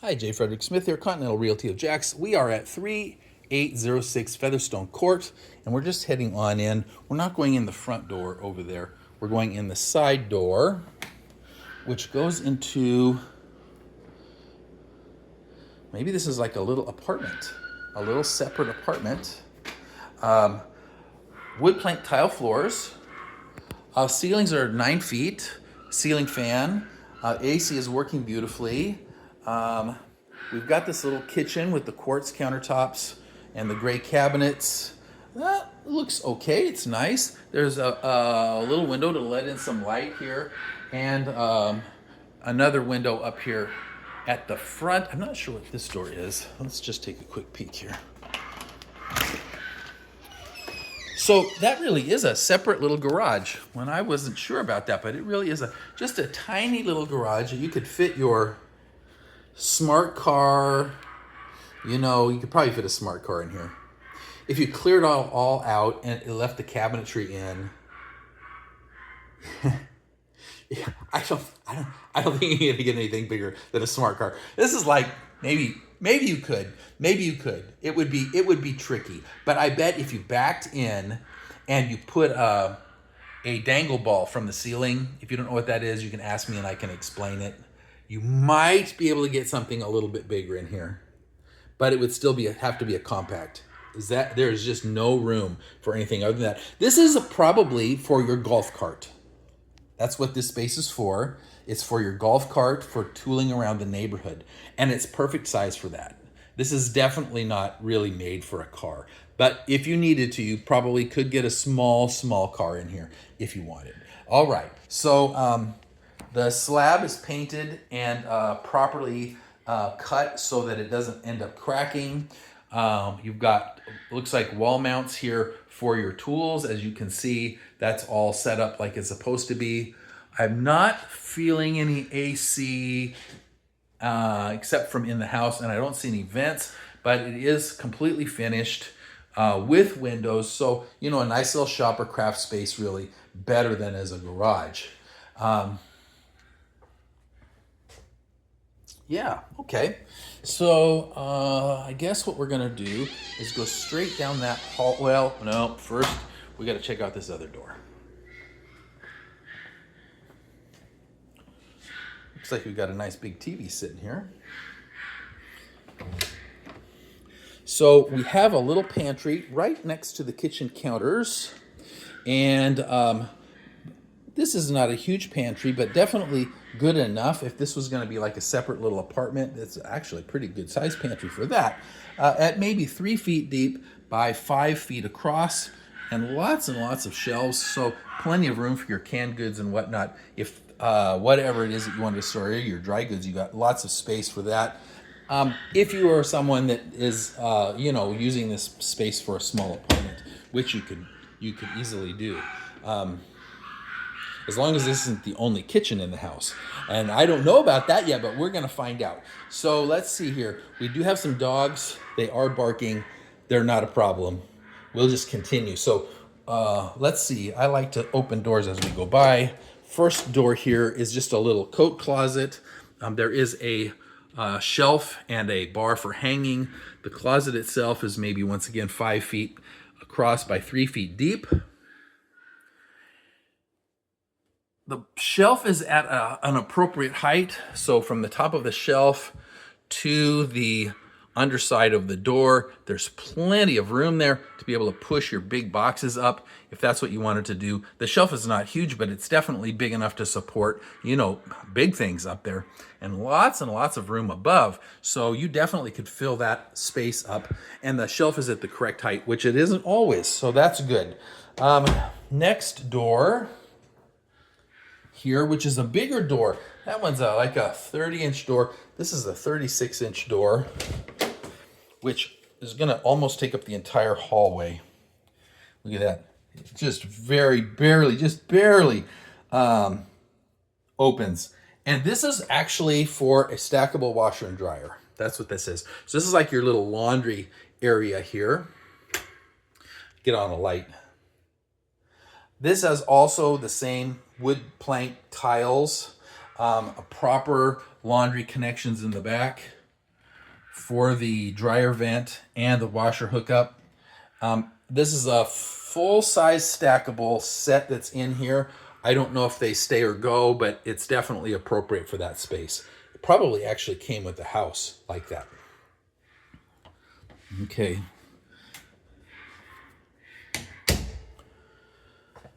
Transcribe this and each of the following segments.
Hi, Jay Frederick Smith here, Continental Realty of Jacks. We are at 3806 Featherstone Court, and we're just heading on in. We're not going in the front door over there. We're going in the side door, which goes into, maybe this is like a little apartment, a little separate apartment. Wood plank tile floors. Ceilings are 9 feet. Ceiling fan. AC is working beautifully. We've got this little kitchen with the quartz countertops and the gray cabinets. That looks okay. It's nice. There's a little window to let in some light here, and another window up here at the front. I'm not sure what this door is. Let's just take a quick peek here. So that really is a separate little garage. When I wasn't sure about that, but it really is just a tiny little garage that you could fit your smart car. You know, you could probably fit a smart car in here. If you cleared all out and it left the cabinetry in, yeah, I don't think you're gonna get anything bigger than a smart car. This is like maybe you could. It would be tricky. But I bet if you backed in and you put a dangle ball from the ceiling, if you don't know what that is, you can ask me and I can explain it. You might be able to get something a little bit bigger in here, but it would still have to be a compact. There's just no room for anything other than that. This is probably for your golf cart. That's what this space is for. It's for your golf cart, for tooling around the neighborhood, and it's perfect size for that. This is definitely not really made for a car, but if you needed to, you probably could get a small car in here if you wanted. All right, so the slab is painted and properly cut so that it doesn't end up cracking. You've got, looks like wall mounts here for your tools. As you can see, that's all set up like it's supposed to be. I'm not feeling any AC except from in the house, and I don't see any vents, but it is completely finished with windows. So, you know, a nice little shop or craft space, really better than as a garage. Yeah, okay. So I guess what we're gonna do is go straight down that hall. Well, no, first we gotta check out this other door. Looks like we've got a nice big TV sitting here. So we have a little pantry right next to the kitchen counters, and this is not a huge pantry, but definitely good enough. If this was going to be like a separate little apartment, it's actually a pretty good size pantry for that. At maybe 3 feet deep by 5 feet across, and lots of shelves, so plenty of room for your canned goods and whatnot. If whatever it is that you want to store, your dry goods, you got lots of space for that. If you are someone that is, using this space for a small apartment, which you could easily do. As long as this isn't the only kitchen in the house. And I don't know about that yet, but we're gonna find out. So let's see here. We do have some dogs. They are barking. They're not a problem. We'll just continue. So let's see. I like to open doors as we go by. First door here is just a little coat closet. There is a shelf and a bar for hanging. The closet itself is maybe, once again, 5 feet across by 3 feet deep. The shelf is at an appropriate height. So from the top of the shelf to the underside of the door, there's plenty of room there to be able to push your big boxes up if that's what you wanted to do. The shelf is not huge, but it's definitely big enough to support, big things up there, and lots of room above. So you definitely could fill that space up, and the shelf is at the correct height, which it isn't always. So that's good. Next door here, which is a bigger door. That one's like a 30-inch door. This is a 36-inch door, which is gonna almost take up the entire hallway. Look at that. It just barely opens. And this is actually for a stackable washer and dryer. That's what this is. So this is like your little laundry area here. Get on a light. This has also the same wood plank tiles, a proper laundry connections in the back. for the dryer vent and the washer hookup. This is a full-size stackable set that's in here. I don't know if they stay or go, but it's definitely appropriate for that space. It probably actually came with the house like that. Okay.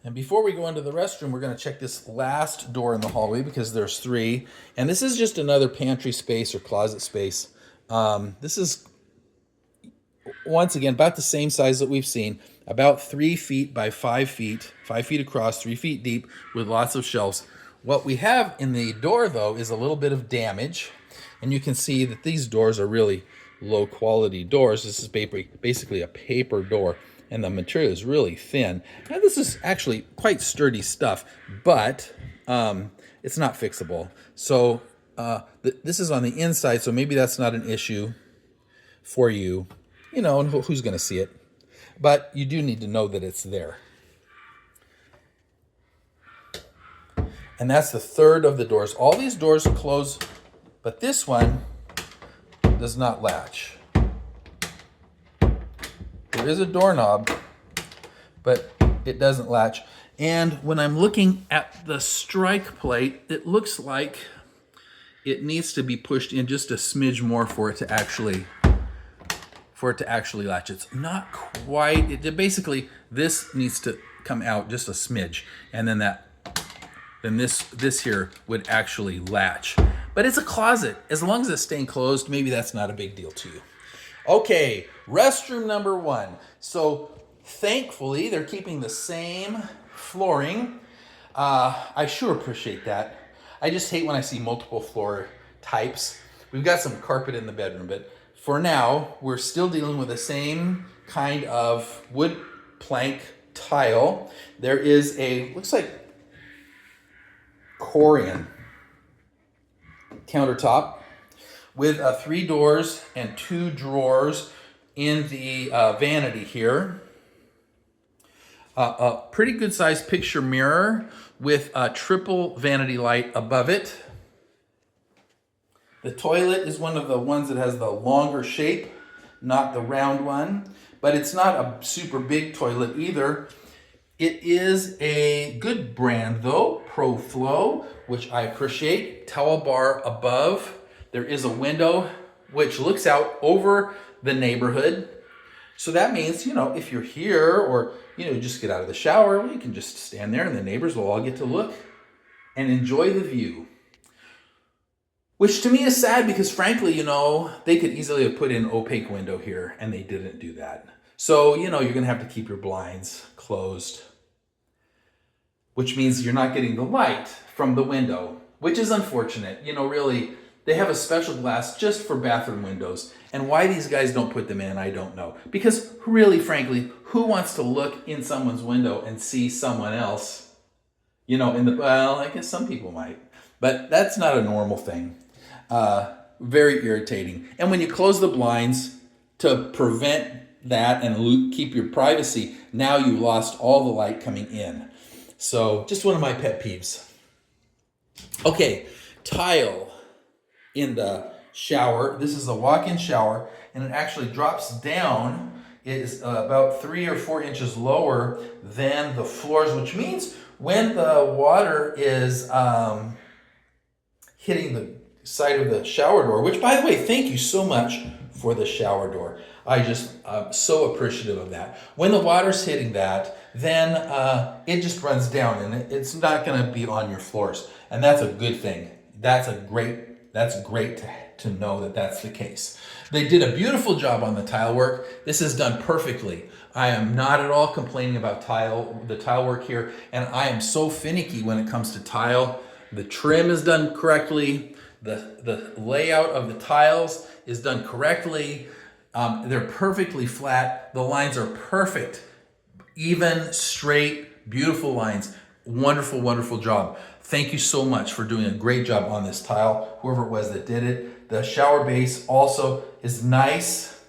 And before we go into the restroom, we're going to check this last door in the hallway because there's 3. And this is just another pantry space or closet space. This is, once again, about the same size that we've seen. About 3 feet by 5 feet, 5 feet across, 3 feet deep, with lots of shelves. What we have in the door, though, is a little bit of damage. And you can see that these doors are really low quality doors. This is basically a paper door. And the material is really thin. Now, this is actually quite sturdy stuff, but it's not fixable. So this is on the inside, so maybe that's not an issue for you. You know, and who's going to see it? But you do need to know that it's there. And that's the third of the doors. All these doors close, but this one does not latch. There is a doorknob, but it doesn't latch. And when I'm looking at the strike plate, it looks like it needs to be pushed in just a smidge more for it to actually latch. It's not quite. Basically, this needs to come out just a smidge, and then this here would actually latch. But it's a closet. As long as it's staying closed, maybe that's not a big deal to you. Okay, restroom number 1. So thankfully, they're keeping the same flooring. I sure appreciate that. I just hate when I see multiple floor types. We've got some carpet in the bedroom, but for now, we're still dealing with the same kind of wood plank tile. There is looks like Corian countertop with 3 doors and 2 drawers in the vanity here. A pretty good sized picture mirror with a triple vanity light above it. The toilet is one of the ones that has the longer shape, not the round one, but it's not a super big toilet either. It is a good brand though, ProFlow, which I appreciate. Towel bar above. There is a window which looks out over the neighborhood. So that means, you know, if you're here or, you know, just get out of the shower, well, you can just stand there and the neighbors will all get to look and enjoy the view. Which to me is sad because frankly, you know, they could easily have put in an opaque window here and they didn't do that. So, you know, you're going to have to keep your blinds closed, which means you're not getting the light from the window, which is unfortunate. You know, really, they have a special glass just for bathroom windows. And why these guys don't put them in, I don't know. Because really, frankly, who wants to look in someone's window and see someone else? You know, well, I guess some people might. But that's not a normal thing. Very irritating. And when you close the blinds to prevent that and keep your privacy, now you lost all the light coming in. So just one of my pet peeves. Okay, tile in the shower. This is a walk-in shower, and it actually drops down. It is about 3 or 4 inches lower than the floors, which means when the water is hitting the side of the shower door, which, by the way, thank you so much for the shower door. I'm so appreciative of that. When the water's hitting that, then it just runs down, and it's not going to be on your floors, and that's a good thing. That's great to know that that's the case. They did a beautiful job on the tile work. This is done perfectly. I am not at all complaining about the tile work here, and I am so finicky when it comes to tile. The trim is done correctly. The layout of the tiles is done correctly. They're perfectly flat. The lines are perfect. Even, straight, beautiful lines. Wonderful, wonderful job. Thank you so much for doing a great job on this tile, whoever it was that did it. The shower base also is nice.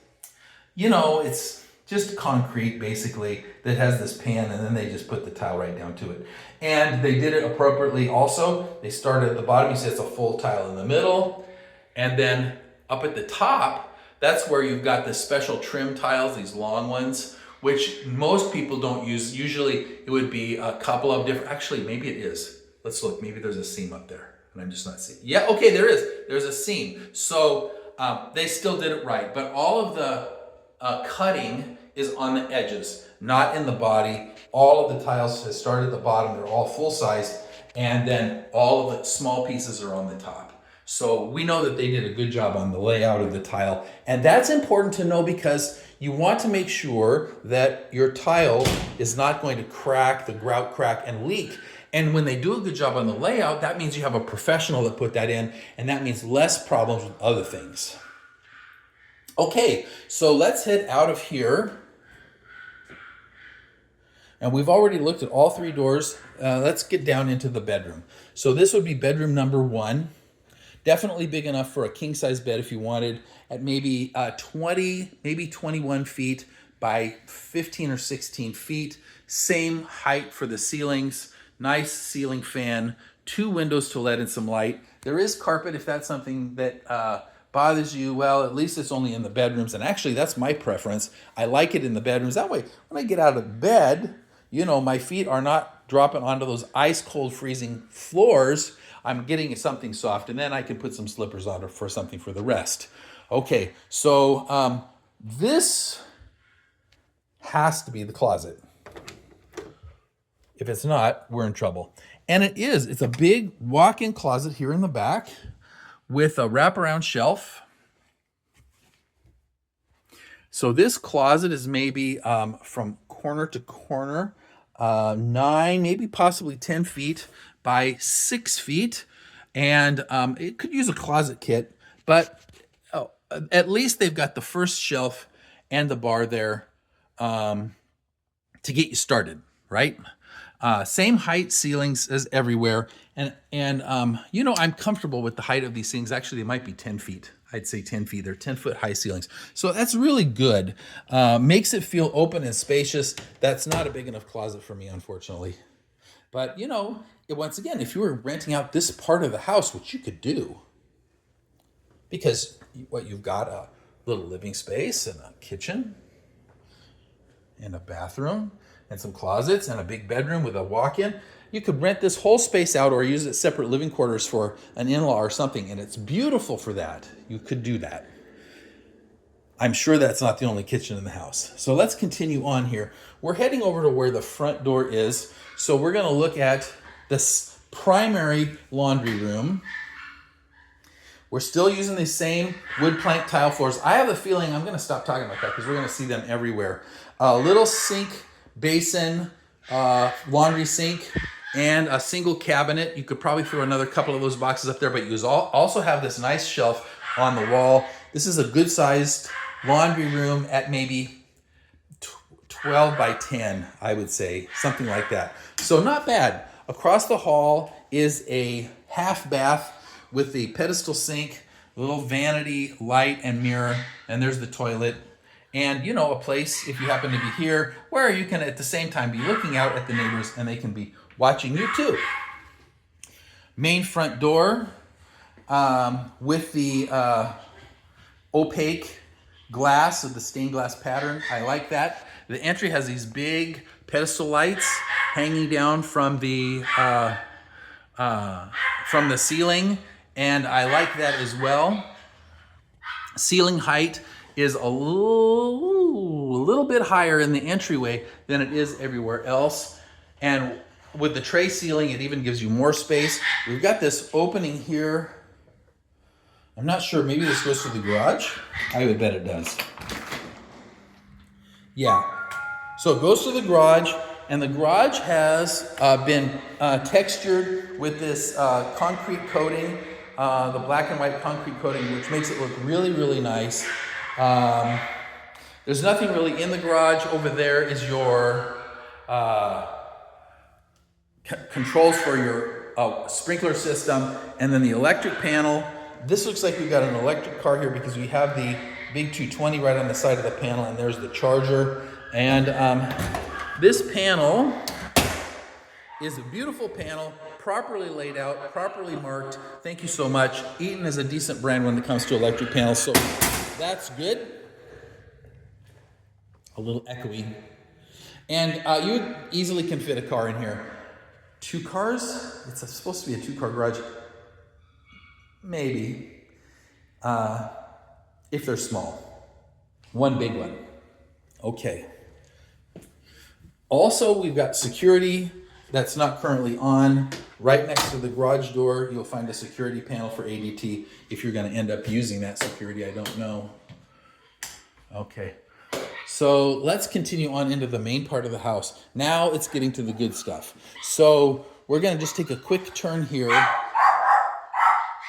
You know, it's just concrete basically that has this pan, and then they just put the tile right down to it. And they did it appropriately also. They started at the bottom. You see it's a full tile in the middle. And then up at the top, That's where you've got the special trim tiles, these long ones, which most people don't use. Usually it would be a couple of different, actually maybe it is. Let's look, maybe there's a seam up there and I'm just not seeing. Yeah, okay, there is. There's a seam. So they still did it right, but all of the cutting is on the edges, not in the body. All of the tiles that start at the bottom, they're all full size, and then all of the small pieces are on the top. So we know that they did a good job on the layout of the tile, and that's important to know because you want to make sure that your tile is not going to crack, the grout crack and leak. And when they do a good job on the layout, that means you have a professional that put that in, and that means less problems with other things. Okay, so let's head out of here. And we've already looked at all three doors. Let's get down into the bedroom. So this would be bedroom number 1. Definitely big enough for a king-size bed if you wanted, at maybe 20, maybe 21 feet by 15 or 16 feet. Same height for the ceilings. Nice ceiling fan. 2 windows to let in some light. There is carpet if that's something that bothers you. Well, at least it's only in the bedrooms. And actually, that's my preference. I like it in the bedrooms. That way, when I get out of bed, you know, my feet are not dropping onto those ice cold freezing floors. I'm getting something soft, and then I can put some slippers on for something for the rest. Okay, so this has to be the closet. If it's not, we're in trouble. And it is. It's a big walk-in closet here in the back with a wraparound shelf. So this closet is maybe from corner to corner, 9, maybe possibly 10 feet by 6 feet. And it could use a closet kit, but at least they've got the first shelf and the bar there to get you started, right? Same height ceilings as everywhere. And you know, I'm comfortable with the height of these ceilings. Actually, they might be 10 feet. I'd say 10 feet. They're 10-foot high ceilings. So that's really good. Makes it feel open and spacious. That's not a big enough closet for me, unfortunately. But, you know, once again, if you were renting out this part of the house, which you could do, because you've got a little living space and a kitchen and a bathroom and some closets and a big bedroom with a walk-in. You could rent this whole space out or use it separate living quarters for an in-law or something, and it's beautiful for that. You could do that. I'm sure that's not the only kitchen in the house. So let's continue on here. We're heading over to where the front door is. So we're going to look at this primary laundry room. We're still using the same wood plank tile floors. I have a feeling I'm going to stop talking about that because we're going to see them everywhere. A little sink, basin, laundry sink, and a single cabinet. You could probably throw another couple of those boxes up there, but you also have this nice shelf on the wall. This is a good-sized laundry room at maybe 12 by 10, I would say, something like that. So not bad. Across the hall is a half bath with the pedestal sink, little vanity, light, and mirror, and there's the toilet. And, you know, a place, if you happen to be here, where you can at the same time be looking out at the neighbors and they can be watching you too. Main front door with the opaque glass of the stained glass pattern. I like that. The entry has these big pedestal lights hanging down from the ceiling, and I like that as well. Ceiling height is a little bit higher in the entryway than it is everywhere else. And with the tray ceiling, it even gives you more space. We've got this opening here. I'm not sure, maybe this goes to the garage? I would bet it does. Yeah, so it goes to the garage, and the garage has been textured with this concrete coating, the black and white concrete coating, which makes it look really, really nice. There's nothing really in the garage. Over there is your controls for your sprinkler system, and then the electric panel. This looks like we've got an electric car here because we have the big 220 right on the side of the panel, and there's the charger. And this panel is a beautiful panel, properly laid out, properly marked. Thank you so much. Eaton is a decent brand when it comes to electric panels, so that's good. A little echoey. And you easily can fit a car in here. 2 cars? It's supposed to be a 2-car garage. Maybe. If they're small. 1 big one. Okay. Also, we've got security that's not currently on. Right next to the garage door, you'll find a security panel for ADT. If you're going to end up using that security, I don't know. Okay. So let's continue on into the main part of the house. Now it's getting to the good stuff. So we're going to just take a quick turn here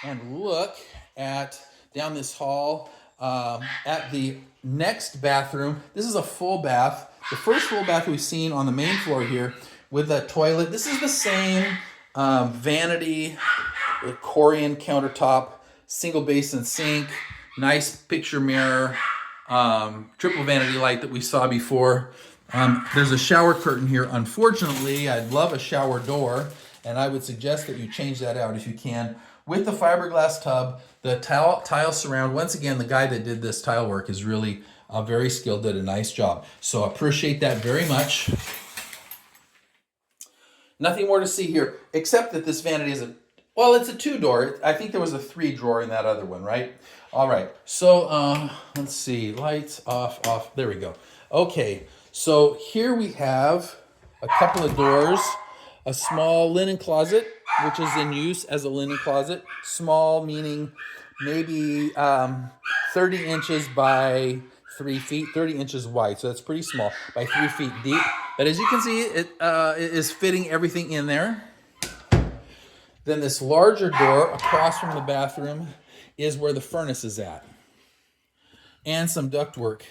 and look at down this hall at the next bathroom. This is a full bath. The first full bath we've seen on the main floor here with a toilet. This is the same vanity, Corian countertop, single basin sink, nice picture mirror, triple vanity light that we saw before. There's a shower curtain here. Unfortunately, I'd love a shower door, and I would suggest that you change that out if you can. With the fiberglass tub, the tile surround. Once again, the guy that did this tile work is really very skilled, did a nice job. So I appreciate that very much. Nothing more to see here, except that this vanity is it's a 2-door. I think there was a 3-drawer in that other one, right? All right, so let's see, lights off, there we go. Okay, so here we have a couple of doors, a small linen closet, which is in use as a linen closet. Small meaning maybe 30 inches by 3 feet, 30 inches wide, so that's pretty small, by 3 feet deep. But as you can see, it is fitting everything in there. Then this larger door across from the bathroom is where the furnace is at. And some ductwork.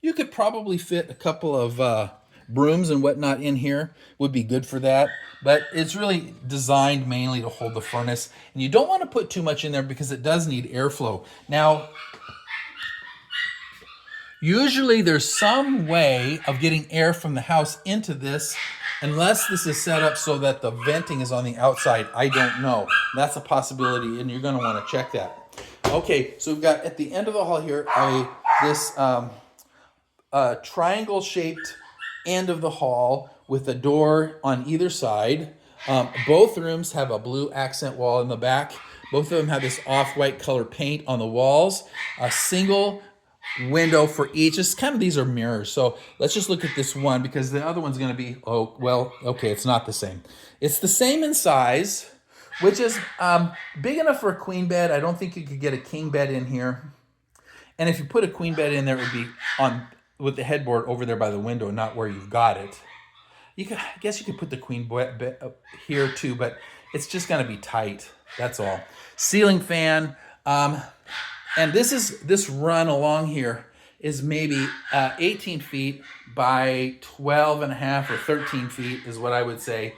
You could probably fit a couple of brooms and whatnot in here. Would be good for that. But it's really designed mainly to hold the furnace. And you don't want to put too much in there because it does need airflow. Now, usually there's some way of getting air from the house into this, unless this is set up so that the venting is on the outside. I don't know. That's a possibility, and you're going to want to check that. Okay, so we've got at the end of the hall here this triangle-shaped end of the hall with a door on either side. Both rooms have a blue accent wall in the back. Both of them have this off-white color paint on the walls. A single window for each. It's kind of, these are mirrors. So let's just look at this one because the other one's going to be, it's not the same. It's the same in size, which is big enough for a queen bed. I don't think you could get a king bed in here. And if you put a queen bed in there, it would be on with the headboard over there by the window, not where you've got it. I guess you could put the queen bed up here too, but it's just going to be tight. That's all. Ceiling fan. And this run along here is maybe 18 feet by 12 and a half or 13 feet is what I would say.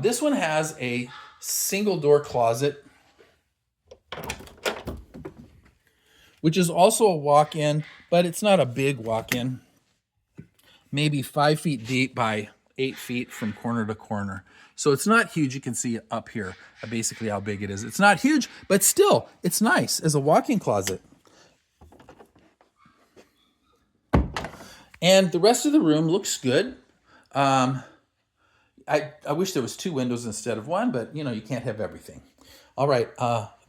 This one has a single door closet, which is also a walk-in, but it's not a big walk-in. Maybe 5 feet deep by 8 feet from corner to corner. So it's not huge. You can see up here basically how big it is. It's not huge, but still, it's nice as a walk-in closet. And the rest of the room looks good. I wish there was 2 windows instead of 1, but you can't have everything. All right,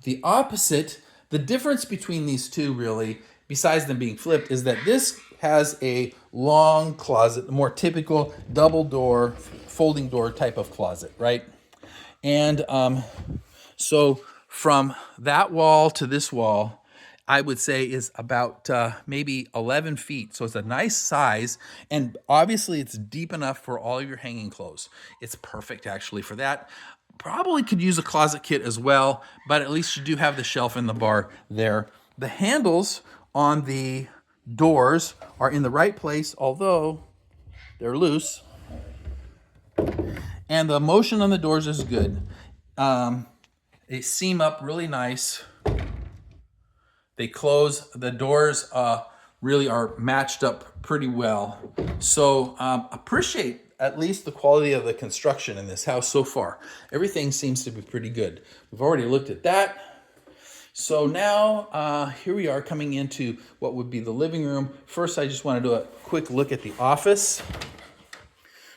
the difference between these two really, besides them being flipped, is that this has a long closet, the more typical double door, folding door type of closet, right? And so from that wall to this wall, I would say is about maybe 11 feet. So it's a nice size, and obviously it's deep enough for all of your hanging clothes. It's perfect actually for that. Probably could use a closet kit as well, but at least you do have the shelf and the bar there. The handles on the doors are in the right place, although they're loose. And the motion on the doors is good. They seam up really nice. They close. The doors really are matched up pretty well. So appreciate at least the quality of the construction in this house so far. Everything seems to be pretty good. We've already looked at that. So now here we are coming into what would be the living room. First, I just want to do a quick look at the office.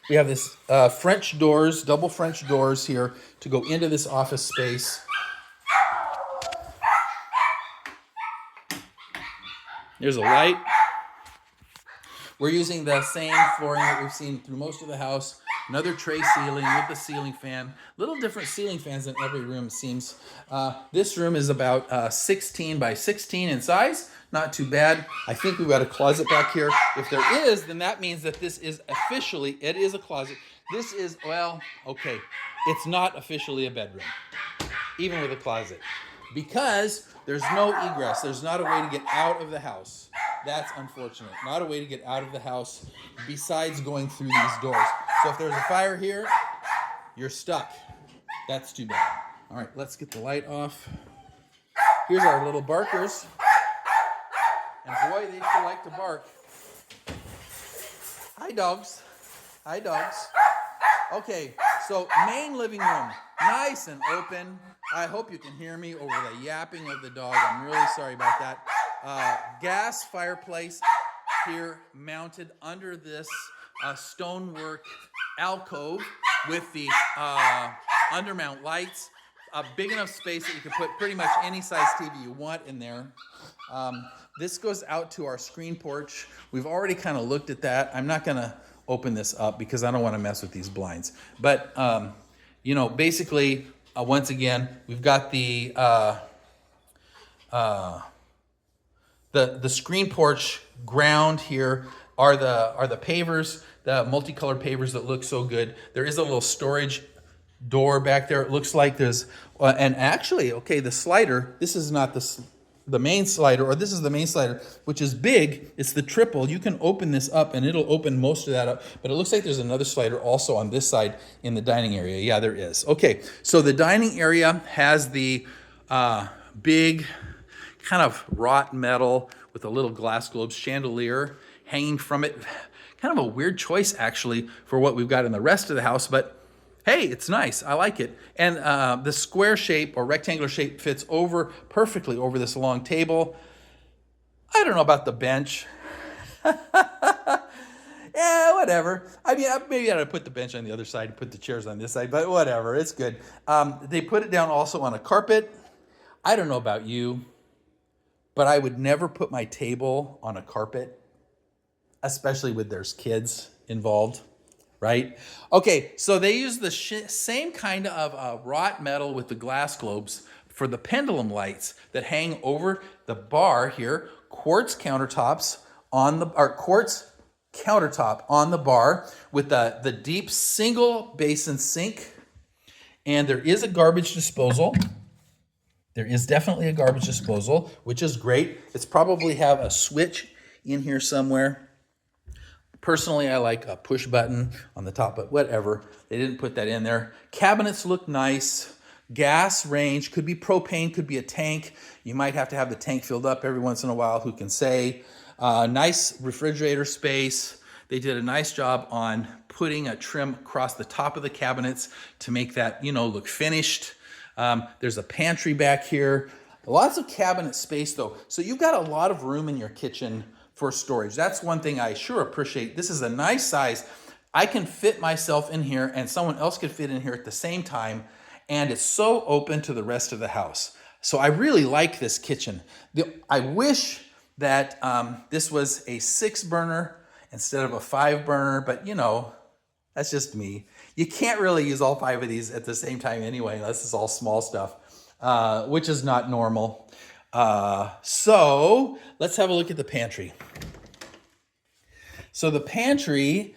We have this French doors, double French doors here to go into this office space. There's a light. We're using the same flooring that we've seen through most of the house. Another tray ceiling with the ceiling fan. Little different ceiling fans in every room, it seems. This room is about 16 by 16 in size. Not too bad. I think we've got a closet back here. If there is, then that means that this is officially, it is a closet. This is, well, okay. It's not officially a bedroom, even with a closet, because there's no egress. There's not a way to get out of the house. That's unfortunate. Not a way to get out of the house besides going through these doors. So if there's a fire here, you're stuck. That's too bad. All right, let's get the light off. Here's our little barkers. And boy, they sure like to bark. Hi, dogs. Hi, dogs. Okay, so main living room, nice and open. I hope you can hear me over the yapping of the dog. I'm really sorry about that. Gas fireplace here mounted under this stonework alcove with the undermount lights. A big enough space that you can put pretty much any size TV you want in there. This goes out to our screen porch. We've already kind of looked at that. I'm not going to open this up because I don't want to mess with these blinds. But, basically, once again, we've got the screen porch ground here are the pavers, the multicolored pavers that look so good. There is a little storage door back there. It looks like there's, and actually, okay, the slider, this is not the main slider, or this is the main slider, which is big. It's the triple. You can open this up and it'll open most of that up, but it looks like there's another slider also on this side in the dining area. Yeah, there is. Okay, so the dining area has the big kind of wrought metal with a little glass globe chandelier hanging from it. Kind of a weird choice, actually, for what we've got in the rest of the house, but hey, it's nice. I like it. And the square shape or rectangular shape fits over perfectly over this long table. I don't know about the bench. Yeah, whatever. I mean, maybe I ought to put the bench on the other side and put the chairs on this side, but whatever. It's good. They put it down also on a carpet. I don't know about you, but I would never put my table on a carpet, especially when there's kids involved. Right? Okay, so they use the same kind of wrought metal with the glass globes for the pendulum lights that hang over the bar here. Quartz countertop on the bar with the deep single basin sink. And there is a garbage disposal. There is definitely a garbage disposal, which is great. It's probably have a switch in here somewhere. Personally, I like a push button on the top, but whatever. They didn't put that in there. Cabinets look nice. Gas range, could be propane, could be a tank. You might have to have the tank filled up every once in a while, who can say. Nice refrigerator space. They did a nice job on putting a trim across the top of the cabinets to make that, look finished. There's a pantry back here. Lots of cabinet space, though. So you've got a lot of room in your kitchen for storage. That's one thing I sure appreciate. This is a nice size. I can fit myself in here and someone else could fit in here at the same time, and it's so open to the rest of the house. So I really like this kitchen. I wish that this was a 6-burner instead of a 5-burner, but that's just me. You can't really use all 5 of these at the same time anyway, unless it's all small stuff, which is not normal. So let's have a look at the pantry. So the pantry,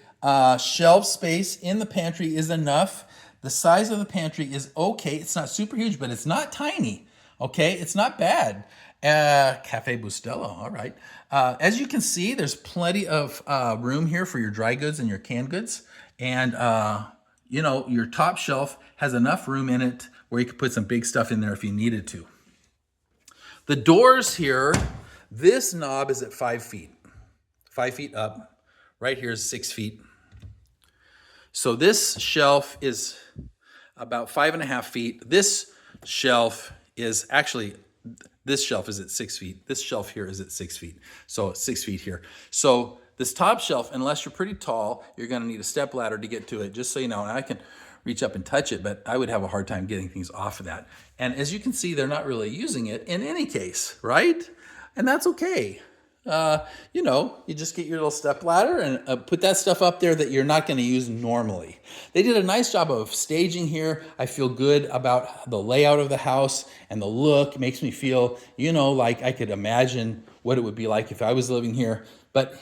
shelf space in the pantry is enough. The size of the pantry is okay. It's not super huge, but it's not tiny. Okay, it's not bad. Cafe Bustelo, all right. As you can see, there's plenty of room here for your dry goods and your canned goods. And, your top shelf has enough room in it where you could put some big stuff in there if you needed to. The doors here, this knob is at 5 feet. 5 feet up. Right here is 6 feet. So this shelf is about 5.5 feet. This shelf is actually this shelf is at 6 feet. This shelf here is at 6 feet. So 6 feet here. So this top shelf, unless you're pretty tall, you're going to need a step ladder to get to it, just so you know. And I can reach up and touch it, but I would have a hard time getting things off of that. And as you can see, they're not really using it in any case, right? And that's okay. You know, you just get your little step ladder and put that stuff up there that you're not going to use normally. They did a nice job of staging here. I feel good about the layout of the house and the look. It makes me feel, you know, like I could imagine what it would be like if I was living here. But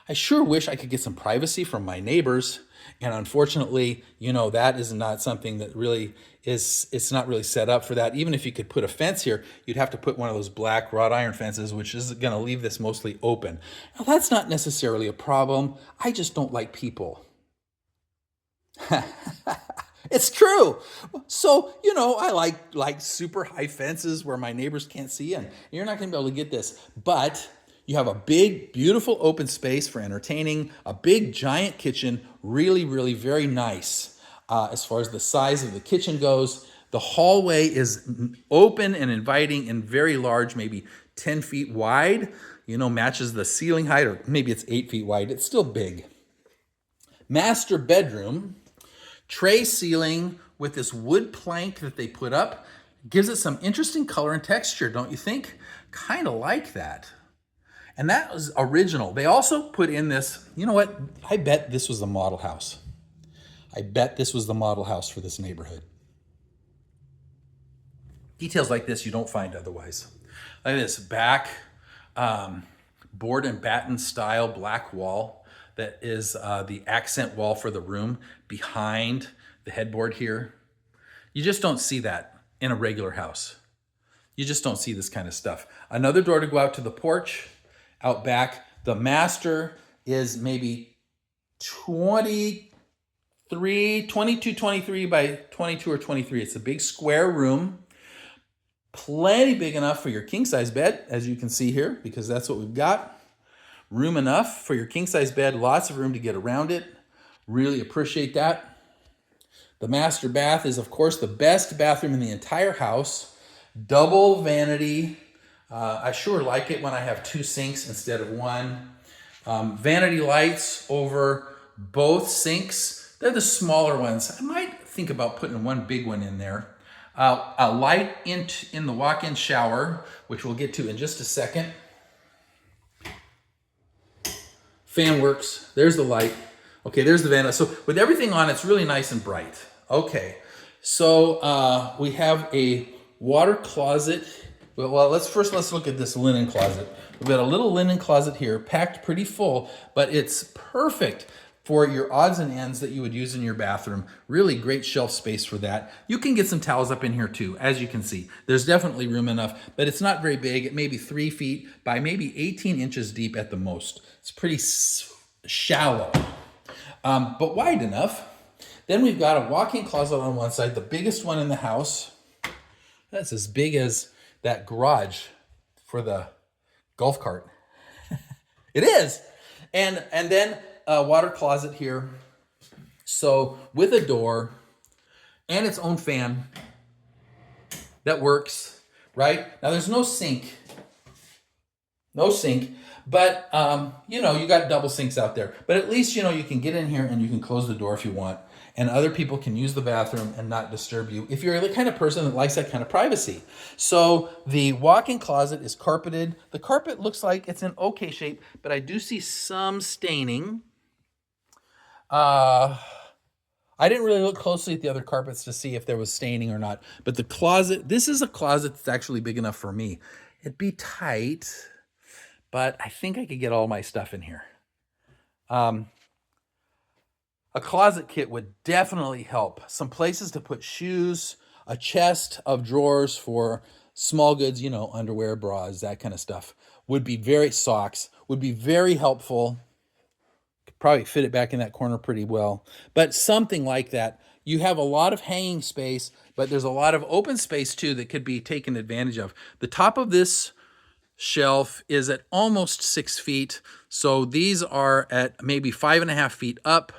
I sure wish I could get some privacy from my neighbors. And unfortunately, you know, that is not something that really is, it's not really set up for that. Even if you could put a fence here, you'd have to put one of those black wrought iron fences, which is going to leave this mostly open. Now, that's not necessarily a problem. I just don't like people. It's true. So, you know, I like super high fences where my neighbors can't see in. You're not going to be able to get this. But you have a big, beautiful open space for entertaining, a big, giant kitchen, really, really very nice. As far as the size of the kitchen goes, the hallway is open and inviting and very large, maybe 10 feet wide, you know, matches the ceiling height, or maybe it's 8 feet wide. It's still big. Master bedroom, tray ceiling with this wood plank that they put up, gives it some interesting color and texture, don't you think? Kind of like that. And that was original. They also put in this, you know what? I bet this was the model house. I bet this was the model house for this neighborhood. Details like this you don't find otherwise. Like this back board and batten style black wall that is the accent wall for the room behind the headboard here. You just don't see that in a regular house. You just don't see this kind of stuff. Another door to go out to the porch. Out back, the master is maybe 22, 23 by 22 or 23. It's a big square room. Plenty big enough for your king size bed, as you can see here, because that's what we've got. Room enough for your king size bed, lots of room to get around it. Really appreciate that. The master bath is, of course, the best bathroom in the entire house. Double vanity. I sure like it when I have two sinks instead of one. Vanity lights over both sinks. They're the smaller ones. I might think about putting one big one in there. A light in the walk-in shower, which we'll get to in just a second. Fan works. There's the light. Okay, there's the vanity. So with everything on, it's really nice and bright. Okay, so we have a water closet. Well, let's look at this linen closet. We've got a little linen closet here, packed pretty full, but it's perfect for your odds and ends that you would use in your bathroom. Really great shelf space for that. You can get some towels up in here too, as you can see. There's definitely room enough, but it's not very big. It may be 3 feet by maybe 18 inches deep at the most. It's pretty shallow, but wide enough. Then we've got a walk-in closet on one side, the biggest one in the house. That's as big as that garage for the golf cart. It is. And then a water closet here. So with a door and its own fan that works, right? Now there's no sink. No sink. But, you know, you got double sinks out there. But at least, you know, you can get in here and you can close the door if you want. And other people can use the bathroom and not disturb you if you're the kind of person that likes that kind of privacy. So the walk-in closet is carpeted. The carpet looks like it's in okay shape, but I do see some staining. I didn't really look closely at the other carpets to see if there was staining or not. But the closet, this is a closet that's actually big enough for me. It'd be tight, but I think I could get all my stuff in here. A closet kit would definitely help. Some places to put shoes, a chest of drawers for small goods, you know, underwear, bras, that kind of stuff. Socks, would be very helpful. Could probably fit it back in that corner pretty well. But something like that. You have a lot of hanging space, but there's a lot of open space too that could be taken advantage of. The top of this shelf is at almost 6 feet. So these are at maybe 5.5 feet up,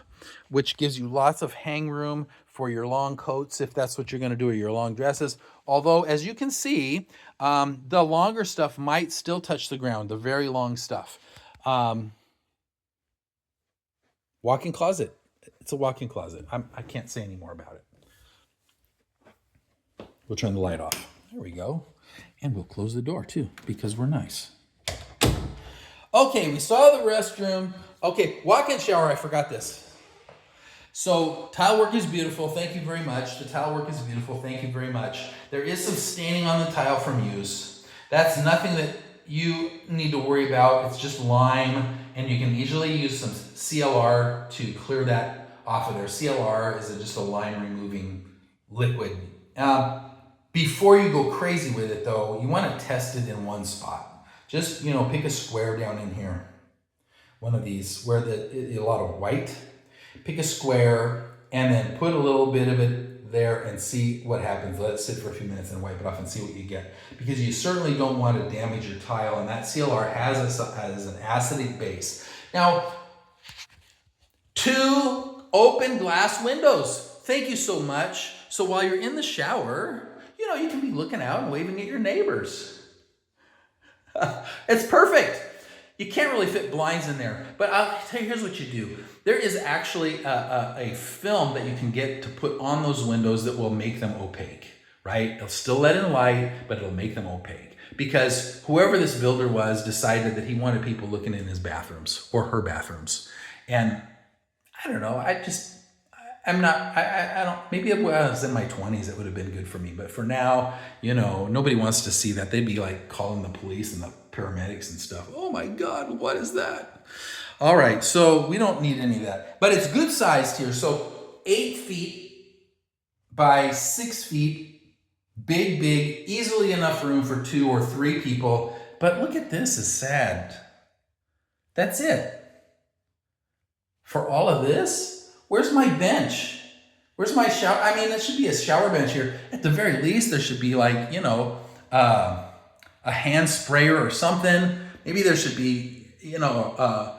which gives you lots of hang room for your long coats, if that's what you're going to do, or your long dresses. Although, as you can see, the longer stuff might still touch the ground, the very long stuff. Walk-in closet. It's a walk-in closet. I can't say any more about it. We'll turn the light off. There we go. And we'll close the door too, because we're nice. Okay, we saw the restroom. Okay, walk-in shower, I forgot this. So tile work is beautiful, thank you very much. The tile work is beautiful, thank you very much. There is some staining on the tile from use. That's nothing that you need to worry about. It's just lime, and you can easily use some CLR to clear that off of there. CLR is just a lime removing liquid. Before you go crazy with it though, you want to test it in one spot. Just, pick a square down in here. One of these where a lot of white. Pick a square and then put a little bit of it there and see what happens. Let it sit for a few minutes and wipe it off and see what you get. Because you certainly don't want to damage your tile, and that CLR has an acidic base. Now, 2 open glass windows. Thank you so much. So while you're in the shower, you can be looking out and waving at your neighbors. It's perfect. You can't really fit blinds in there, but I'll tell you, here's what you do. There is actually a film that you can get to put on those windows that will make them opaque, right? It'll still let in light, but it'll make them opaque. Because whoever this builder was decided that he wanted people looking in his bathrooms or her bathrooms. And I don't know, maybe if I was in my 20s, it would have been good for me. But for now, nobody wants to see that. They'd be like calling the police and the paramedics and stuff. Oh my God, what is that? All right, so we don't need any of that. But it's good sized here. So 8 feet by 6 feet, big, easily enough room for 2 or 3 people. But look at this, is sad. That's it. For all of this? Where's my bench? Where's my shower? I mean, there should be a shower bench here. At the very least, there should be like, a hand sprayer or something. Maybe there should be, a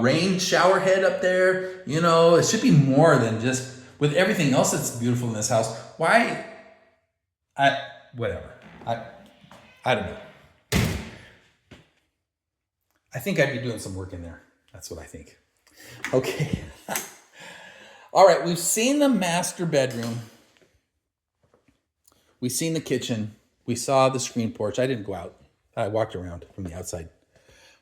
rain shower head up there. It should be more than just, with everything else that's beautiful in this house. Why? Whatever. I don't know. I think I'd be doing some work in there. That's what I think. Okay. All right, we've seen the master bedroom. We've seen the kitchen. We saw the screen porch. I didn't go out. I walked around from the outside.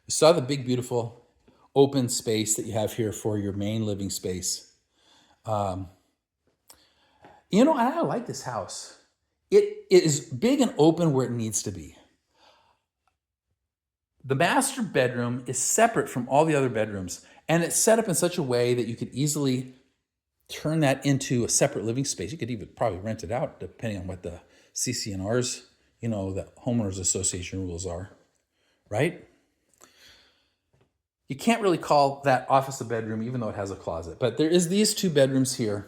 We saw the big, beautiful open space that you have here for your main living space. I like this house. It is big and open where it needs to be. The master bedroom is separate from all the other bedrooms, and it's set up in such a way that you could easily turn that into a separate living space. You could even probably rent it out depending on what the CC&Rs, the homeowners association rules are, right? You can't really call that office a bedroom even though it has a closet, but there is these 2 bedrooms here.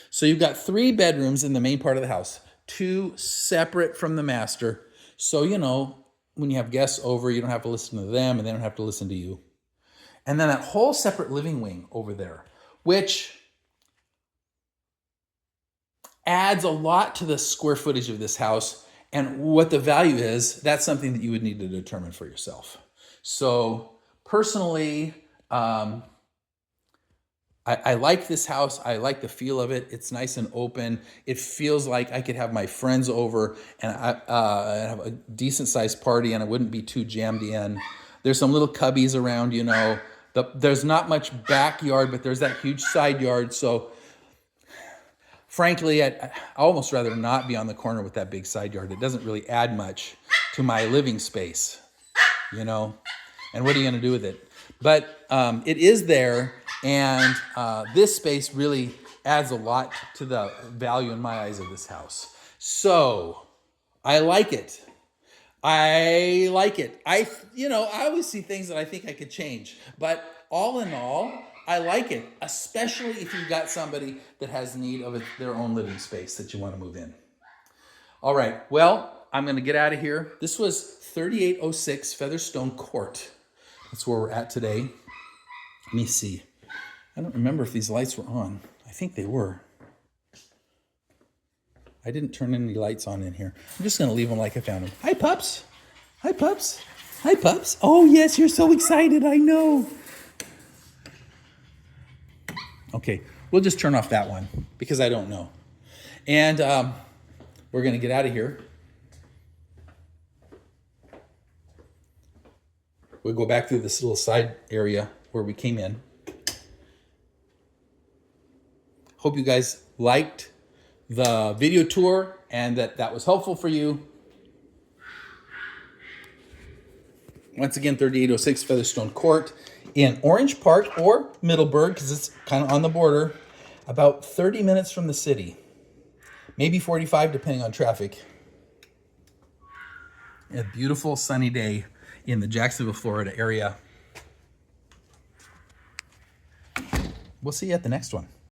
So you've got 3 bedrooms in the main part of the house, 2 separate from the master. So, when you have guests over, you don't have to listen to them and they don't have to listen to you. And then that whole separate living wing over there, which adds a lot to the square footage of this house. And what the value is, that's something that you would need to determine for yourself. So personally, I like this house. I like the feel of it. It's nice and open. It feels like I could have my friends over and have a decent sized party and I wouldn't be too jammed in. There's some little cubbies around, there's not much backyard, but there's that huge side yard. So frankly, I'd almost rather not be on the corner with that big side yard. It doesn't really add much to my living space, and what are you going to do with it? But it is there, and this space really adds a lot to the value in my eyes of this house. So I like it. I always see things that I think I could change, but all in all, I like it, especially if you've got somebody that has need of their own living space that you want to move in. All right, well, I'm going to get out of here. This was 3806 Featherstone Court. That's where we're at today. Let me see. I don't remember if these lights were on. I think they were. I didn't turn any lights on in here. I'm just going to leave them like I found them. Hi, pups. Hi, pups. Hi, pups. Oh, yes, you're so excited. I know. Okay, we'll just turn off that one because I don't know. And we're going to get out of here. We'll go back through this little side area where we came in. Hope you guys liked the video tour and that was helpful for you. Once again, 3806 Featherstone Court in Orange Park or Middleburg, because it's kind of on the border, about 30 minutes from the city. Maybe 45, depending on traffic. A beautiful sunny day in the Jacksonville, Florida area. We'll see you at the next one.